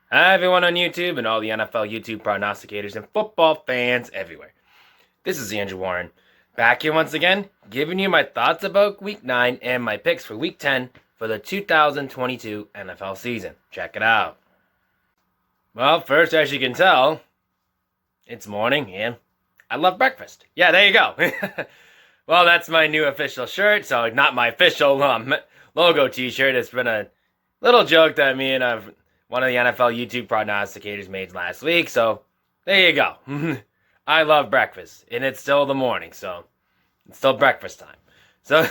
Hi everyone on YouTube and all the NFL YouTube prognosticators and football fans everywhere. This is Andrew Warren, back here once again, giving you my thoughts about Week 9 and my picks for Week 10 for the 2022 NFL season. Check it out. Well, first, as you can tell, it's morning and I love breakfast. Yeah, there you go. Well, that's my new official shirt, so not my official logo t-shirt. It's been a little joke that me and one of the NFL YouTube prognosticators made last week, so there you go. I love breakfast, and it's still the morning, so it's still breakfast time. So,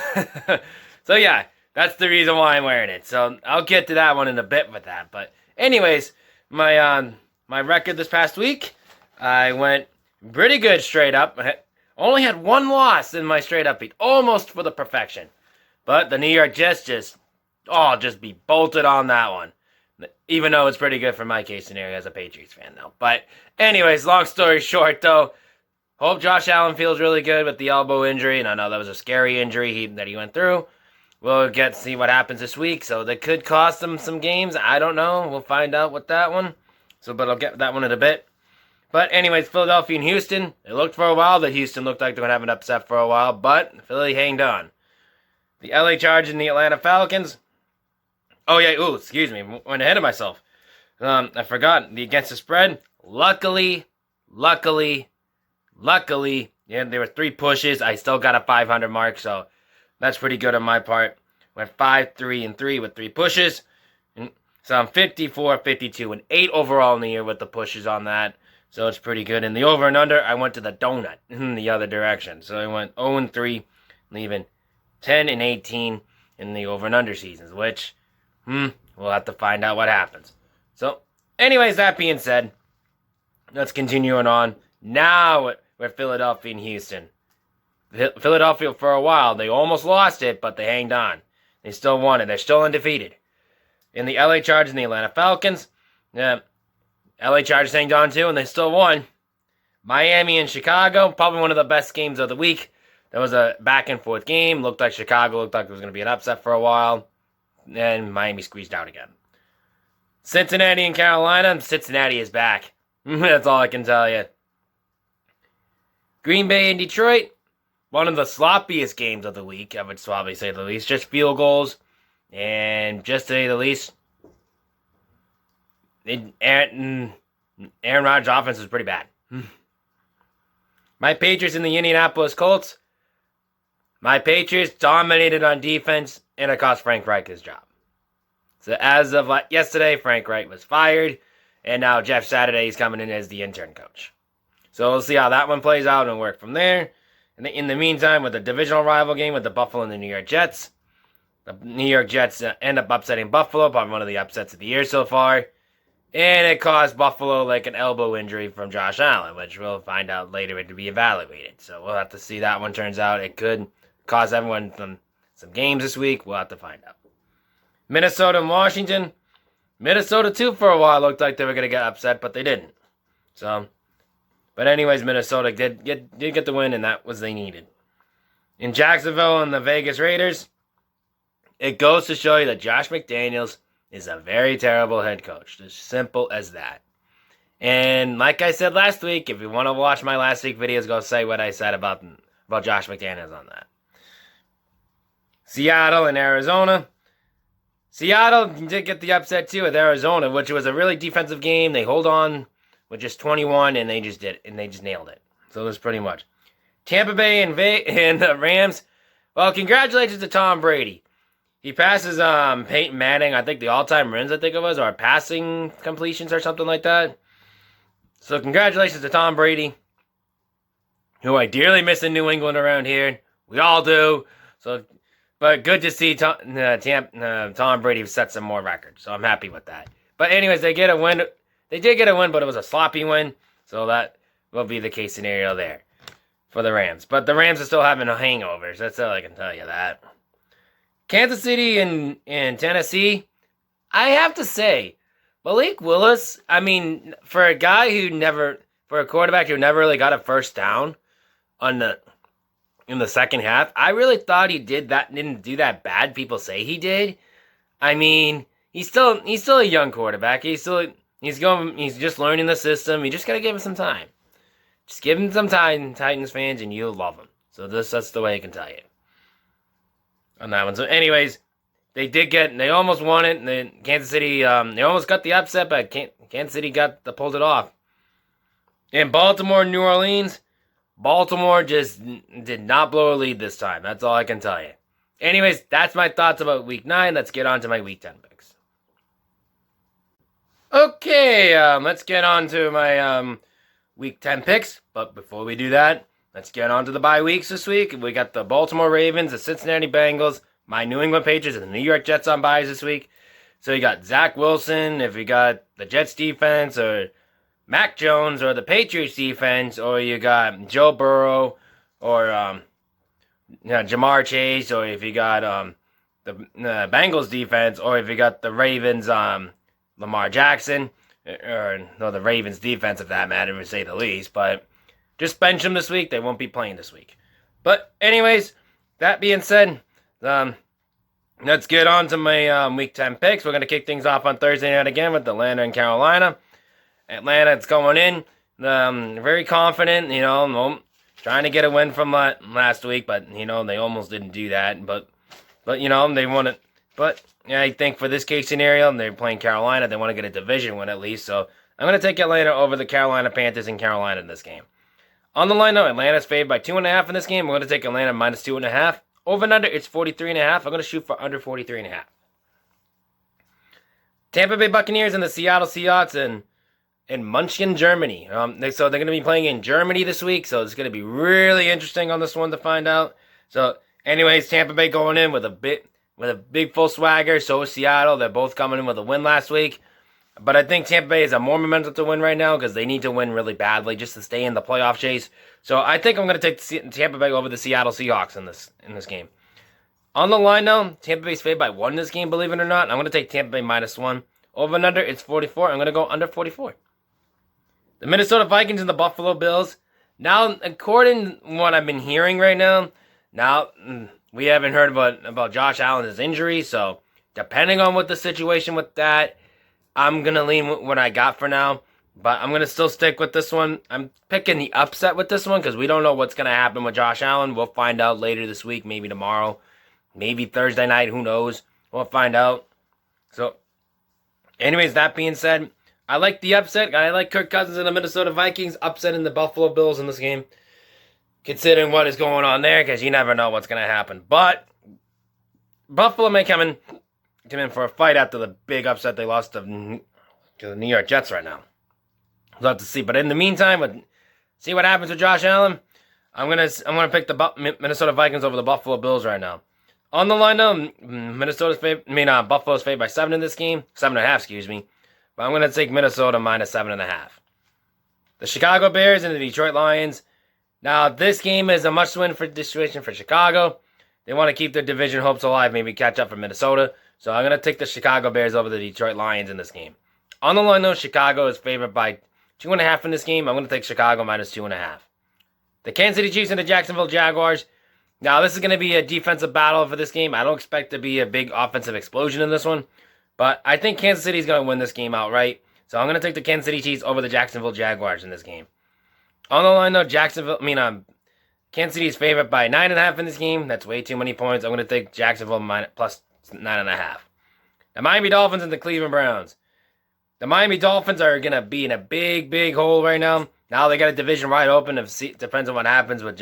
so yeah, that's the reason why I'm wearing it. So I'll get to that one in a bit with that. But anyways, my record this past week, I went pretty good straight up. I only had one loss in my straight up beat, almost for the perfection. But the New York Jets just be bolted on that one. Even though it's pretty good for my case scenario as a Patriots fan, though. But anyways, long story short, though, hope Josh Allen feels really good with the elbow injury. And I know that was a scary injury that he went through. We'll get to see what happens this week. So that could cost him some games. I don't know. We'll find out with that one. But I'll get that one in a bit. But anyways, Philadelphia and Houston. It looked for a while that Houston looked like they were going to have an upset for a while. But Philly hanged on. The LA Chargers and the Atlanta Falcons. Oh, yeah, excuse me, went ahead of myself. I forgot, the against the spread, luckily, yeah, there were 3 pushes. I still got a 500 mark, so that's pretty good on my part. Went 5-3-3 with 3 pushes. So I'm 54, 52, and 8 overall in the year with the pushes on that. So it's pretty good. And the over and under, I went to the donut in the other direction. So I went 0-3, leaving 10-18 in the over and under seasons, which... we'll have to find out what happens. So, anyways, that being said, let's continue on. Now, we're Philadelphia and Houston. Philadelphia, for a while, they almost lost it, but they hanged on. They still won it. They're still undefeated. In the LA Chargers and the Atlanta Falcons, LA Chargers hanged on too, and they still won. Miami and Chicago, probably one of the best games of the week. That was a back-and-forth game. Looked like Chicago looked like it was going to be an upset for a while. And Miami squeezed out again. Cincinnati and Carolina. Cincinnati is back. That's all I can tell you. Green Bay and Detroit. One of the sloppiest games of the week, I would probably say the least. Just field goals. And just to say the least, Aaron Rodgers' offense was pretty bad. My Patriots and the Indianapolis Colts. My Patriots dominated on defense, and it cost Frank Reich his job. So as of yesterday, Frank Reich was fired, and now Jeff Saturday is coming in as the intern coach. So we'll see how that one plays out and work from there. And in the meantime, with the divisional rival game with the Buffalo and the New York Jets, the New York Jets end up upsetting Buffalo, probably one of the upsets of the year so far. And it caused Buffalo like an elbow injury from Josh Allen, which we'll find out later to be evaluated. So we'll have to see how that one turns out. It could cause everyone some games this week. We'll have to find out. Minnesota and Washington. Minnesota, too, for a while looked like they were going to get upset, but they didn't. So, but anyways, Minnesota did get the win, and that was they needed. In Jacksonville and the Vegas Raiders, it goes to show you that Josh McDaniels is a very terrible head coach. As simple as that. And like I said last week, if you want to watch my last week videos, go say what I said about Josh McDaniels on that. Seattle and Arizona. Seattle did get the upset too with Arizona, which was a really defensive game. They hold on with just 21, and they just did it, and they just nailed it. So that's pretty much. Tampa Bay and the Rams. Well, congratulations to Tom Brady. He passes Peyton Manning, I think the all-time wins, I think it was, or passing completions or something like that. So congratulations to Tom Brady, who I dearly miss in New England around here. We all do. So. But good to see Tom Brady set some more records, so I'm happy with that. But anyways, they get a win. They did get a win, but it was a sloppy win, so that will be the case scenario there for the Rams. But the Rams are still having hangovers. That's all I can tell you that. Kansas City and Tennessee, I have to say, Malik Willis, I mean, for a quarterback who never really got a first down in the second half, I really thought he didn't do that bad. People say he did. I mean, he's still a young quarterback. He's He's just learning the system. You just gotta give him some time. Just give him some time, Titans fans, and you'll love him. So that's the way I can tell you on that one. So anyways, they almost won it. And Kansas City, they almost got the upset, but Kansas City pulled it off. In Baltimore, New Orleans, Baltimore just did not blow a lead this time. That's all I can tell you. Anyways, that's my thoughts about Week 9. Let's get on to my Week 10 picks. Okay, let's get on to my Week 10 picks. But before we do that, let's get on to the bye weeks this week. We got the Baltimore Ravens, the Cincinnati Bengals, my New England Patriots, and the New York Jets on byes this week. So you got Zach Wilson, if you got the Jets defense, or Mac Jones, or the Patriots defense, or you got Joe Burrow, or Jamar Chase, or if you got the Bengals defense, or if you got the Ravens, Lamar Jackson, or no, the Ravens defense, if that matters, to say the least. But just bench them this week. They won't be playing this week. But anyways, that being said, let's get on to my Week 10 picks. We're going to kick things off on Thursday night again with Atlanta and Carolina. Atlanta, it's going in. Very confident, trying to get a win from last week, but, they almost didn't do that. But they won it. But yeah, I think for this case scenario, they're playing Carolina. They want to get a division win at least. So I'm going to take Atlanta over the Carolina Panthers in Carolina in this game. On the line, though, Atlanta's favored by 2.5 in this game. I'm going to take Atlanta minus 2.5. Over and under, it's 43.5. I'm going to shoot for under 43.5. Tampa Bay Buccaneers and the Seattle Seahawks in München, Germany. So they're going to be playing in Germany this week. So it's going to be really interesting on this one to find out. So anyways, Tampa Bay going in with a big full swagger. So is Seattle. They're both coming in with a win last week. But I think Tampa Bay is a more momentum to win right now because they need to win really badly just to stay in the playoff chase. So I think I'm going to take Tampa Bay over the Seattle Seahawks in this game. On the line now, Tampa Bay's favored by 1 in this game, believe it or not. I'm going to take Tampa Bay minus 1. Over and under, it's 44. I'm going to go under 44. The Minnesota Vikings and the Buffalo Bills. Now, according to what I've been hearing right now, we haven't heard about Josh Allen's injury. So depending on what the situation with that, I'm going to lean with what I got for now, but I'm going to still stick with this one. I'm picking the upset with this one because we don't know what's going to happen with Josh Allen. We'll find out later this week, maybe tomorrow, maybe Thursday night, who knows. We'll find out. So, anyways, that being said, I like the upset. I like Kirk Cousins and the Minnesota Vikings upsetting the Buffalo Bills in this game, considering what is going on there because you never know what's going to happen. But Buffalo may come in for a fight after the big upset they lost to the New York Jets right now. We'll have to see. But in the meantime, see what happens with Josh Allen. I'm gonna pick the Minnesota Vikings over the Buffalo Bills right now. On the line though, Buffalo's favored by 7 in this game, 7.5, excuse me. But I'm gonna take Minnesota minus 7.5. The Chicago Bears and the Detroit Lions. Now this game is a must-win situation for Chicago. They want to keep their division hopes alive, maybe catch up for Minnesota. So I'm going to take the Chicago Bears over the Detroit Lions in this game. On the line, though, Chicago is favored by 2.5 in this game. I'm going to take Chicago minus 2.5. The Kansas City Chiefs and the Jacksonville Jaguars. Now, this is going to be a defensive battle for this game. I don't expect to be a big offensive explosion in this one. But I think Kansas City is going to win this game outright. So I'm going to take the Kansas City Chiefs over the Jacksonville Jaguars in this game. On the line, though, Kansas City is favored by 9.5 in this game. That's way too many points. I'm going to take Jacksonville plus 9.5. The Miami Dolphins and the Cleveland Browns. The Miami Dolphins are going to be in a big, big hole right now. Now they got a division wide open. It depends on what happens with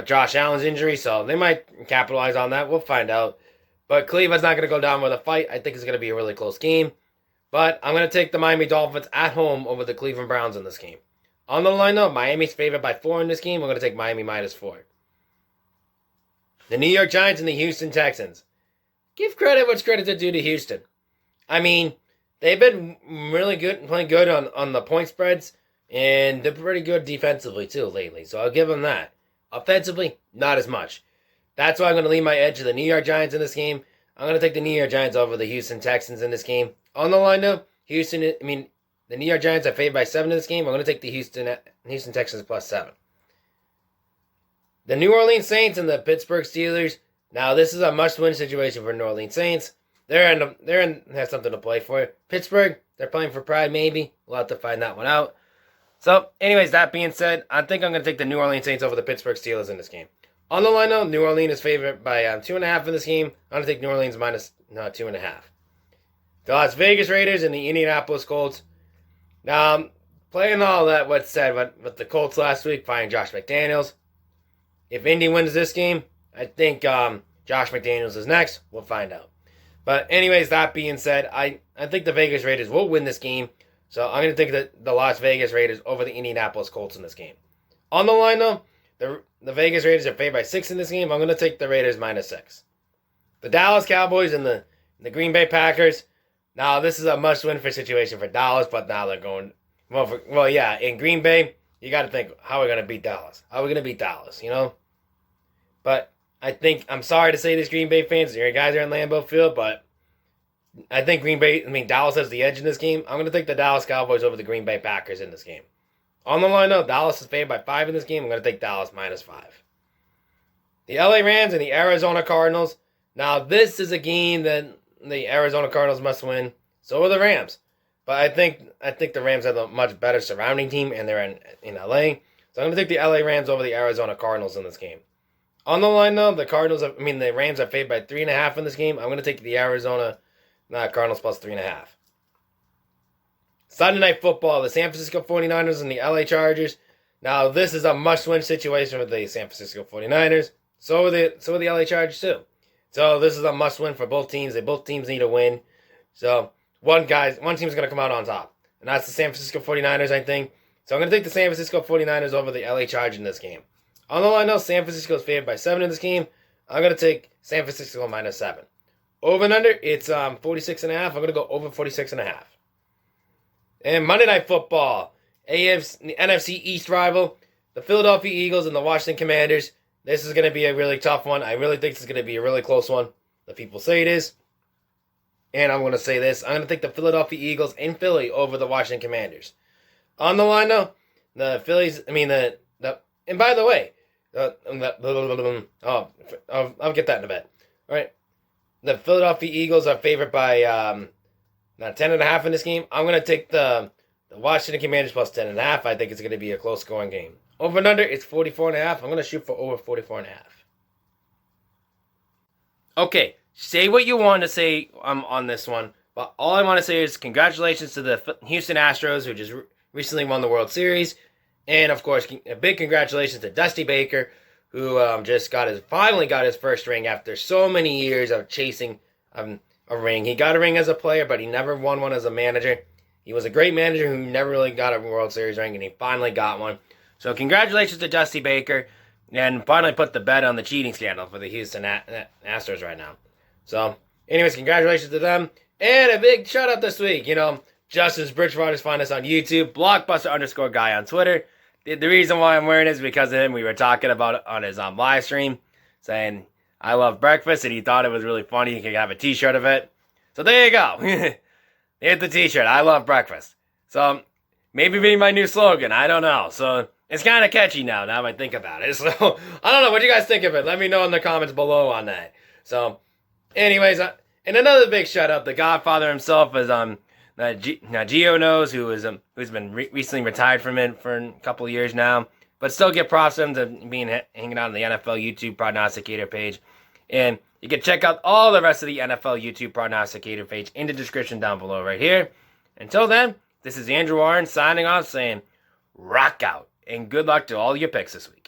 Josh Allen's injury. So they might capitalize on that. We'll find out. But Cleveland's not going to go down with a fight. I think it's going to be a really close game. But I'm going to take the Miami Dolphins at home over the Cleveland Browns in this game. On the line, though, Miami's favored by 4 in this game. We're going to take Miami minus 4. The New York Giants and the Houston Texans. Give credit what's credit's due to Houston. I mean, they've been really good, playing good on the point spreads, and they're pretty good defensively, too, lately. So I'll give them that. Offensively, not as much. That's why I'm going to lean my edge to the New York Giants in this game. I'm going to take the New York Giants over the Houston Texans in this game. On the line, though, the New York Giants are favored by 7 in this game. I'm going to take the Houston Texans plus 7. The New Orleans Saints and the Pittsburgh Steelers. Now, this is a must-win situation for New Orleans Saints. have something to play for. Pittsburgh, they're playing for pride, maybe. We'll have to find that one out. So, anyways, that being said, I think I'm going to take the New Orleans Saints over the Pittsburgh Steelers in this game. On the line, though, New Orleans is favored by 2.5 in this game. I'm going to take New Orleans minus 2.5. The Las Vegas Raiders and the Indianapolis Colts. Now, playing all that what's said with the Colts last week, firing Josh McDaniels. If Indy wins this game, I think Josh McDaniels is next. We'll find out. But anyways, that being said, I think the Vegas Raiders will win this game. So I'm going to take the Las Vegas Raiders over the Indianapolis Colts in this game. On the line, though, the Vegas Raiders are favored by 6 in this game. I'm going to take the Raiders minus 6. The Dallas Cowboys and the Green Bay Packers. Now, this is a must-win for situation for Dallas, but now they're going... Well, yeah, in Green Bay, you got to think, how are we going to beat Dallas? How are we going to beat Dallas, you know? But I'm sorry to say this, Green Bay fans, your guys are in Lambeau Field, but I think Dallas has the edge in this game. I'm going to take the Dallas Cowboys over the Green Bay Packers in this game. On the line, though, Dallas is favored by 5 in this game. I'm going to take Dallas minus 5. The LA Rams and the Arizona Cardinals. Now, this is a game that the Arizona Cardinals must win. So are the Rams. But I think the Rams have a much better surrounding team, and they're in LA. So I'm going to take the LA Rams over the Arizona Cardinals in this game. On the line, though, the Rams are favored by 3.5 in this game. I'm going to take the Arizona Cardinals plus 3.5. Sunday Night Football, the San Francisco 49ers and the LA Chargers. Now, this is a must-win situation with the San Francisco 49ers. So are the LA Chargers, too. So this is a must-win for both teams. Both teams need to win. So one team's going to come out on top. And that's the San Francisco 49ers, I think. So I'm going to take the San Francisco 49ers over the LA Chargers in this game. On the line, though, San Francisco is favored by 7 in this game. I'm going to take San Francisco minus 7. Over and under, it's 46.5. I'm going to go over 46.5. And Monday Night Football, the NFC East rival, the Philadelphia Eagles and the Washington Commanders. This is going to be a really tough one. I really think this is going to be a really close one. The people say it is. And I'm going to say this. I'm going to take the Philadelphia Eagles in Philly over the Washington Commanders. On the line, though, the Phillies, and by the way, I'll get that in a bit. All right. The Philadelphia Eagles are favored by 10.5 in this game. I'm going to take the Washington Commanders plus 10.5. I think it's going to be a close scoring game. Over and under, it's 44.5. I'm going to shoot for over 44.5. Okay, say what you want to say on this one, but all I want to say is congratulations to the Houston Astros, who just recently won the World Series. And, of course, a big congratulations to Dusty Baker, who just finally got his first ring after so many years of chasing a ring. He got a ring as a player, but he never won one as a manager. He was a great manager who never really got a World Series ring, and he finally got one. So congratulations to Dusty Baker, and finally put the bet on the cheating scandal for the Houston Astros right now. So, anyways, congratulations to them. And a big shout out this week. Justin's Bridgewater's find us on YouTube, Blockbuster_guy on Twitter. The reason why I'm wearing it is because of him. We were talking about it on his live stream, saying, I love breakfast, and he thought it was really funny. He could have a t-shirt of it. So there you go. Here's the t-shirt. I love breakfast. So maybe be my new slogan. I don't know. So it's kind of catchy now I think about it. So I don't know. What do you guys think of it? Let me know in the comments below on that. So anyways, and another big shout out, the Godfather himself is Gio knows, who's been recently retired from it for a couple of years now, but still get props to him to hanging out on the NFL YouTube prognosticator page. And you can check out all the rest of the NFL YouTube prognosticator page in the description down below right here. Until then, this is Andrew Warren signing off saying rock out and good luck to all your picks this week.